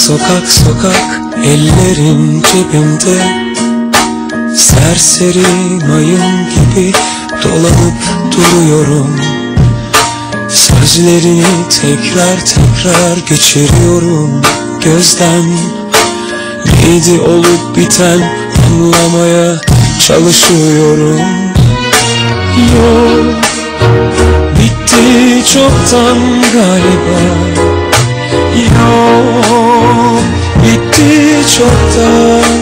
Sokak sokak ellerim cebimde, serseri mayın gibi dolanıp duruyorum. Sözlerini tekrar tekrar geçiriyorum gözden. Neydi olup biten anlamaya çalışıyorum. Yok, bitti çoktan galiba. Yok, bitti çoktan.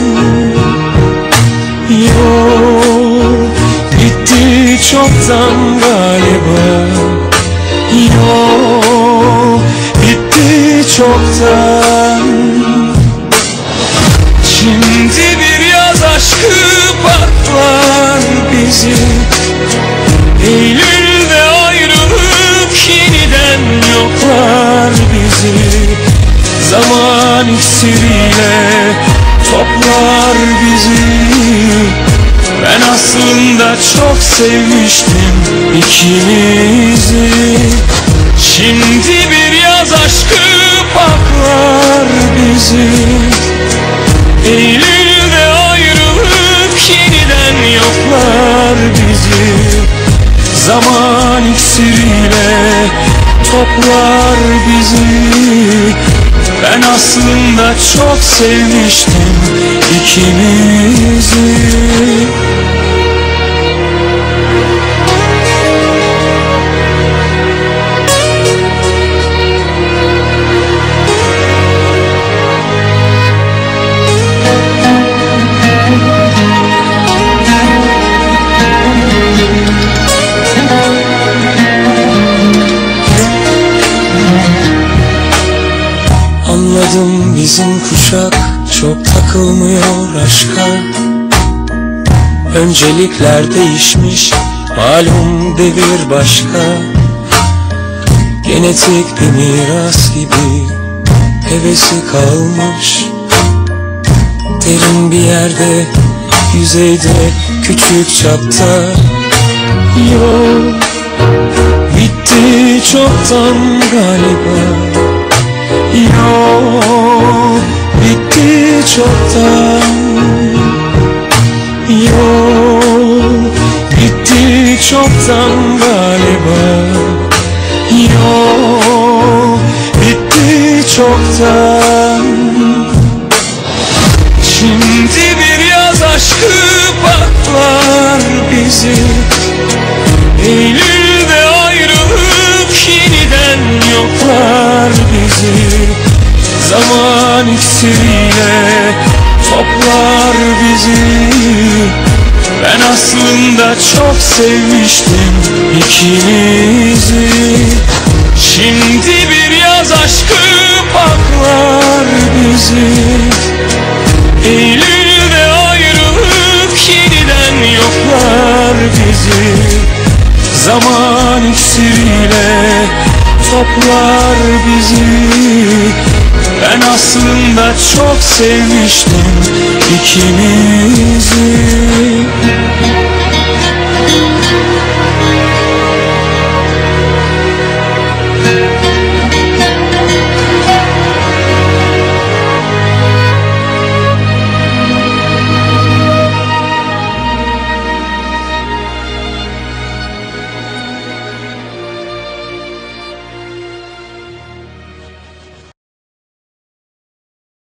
Yok, bitti çoktan galiba. Yok, bitti çoktan. Şimdi bir yaz aşkı patlar bizi. Eylül'de ayrılık yeniden yoklar bizi. Zaman iksiriyle toplar bizi. aslında çok sevmiştim ikimizi. Şimdi bir yaz aşkı paklar bizi. Eylül'de ayrılık yeniden yoklar bizi. Zaman iksiriyle toplar bizi. Ben aslında çok sevmiştim ikimizi. Anladım bizim kuşak çok takılmıyor aşka. Öncelikler değişmiş, malum devir başka. Genetik bir miras gibi hevesi kalmış. Derin bir yerde, yüzeyde, küçük çapta. Yok, bitti çoktan galiba. Yok, bitti çoktan. Yok, bitti çoktan galiba. Yok, bitti çoktan. Şimdi bir yaz aşkı patlar bizi. Eylül'de ayrılık yeniden yoklar bizi. Zaman iksiriyle toplar bizi. Ben aslında çok sevmiştim ikimizi. Şimdi bir yaz aşkı paklar bizi. Eylül'de ayrılık yeniden yoklar bizi. Zaman iksiriyle toplar bizi. Ben aslında çok sevmiştim ikimizi.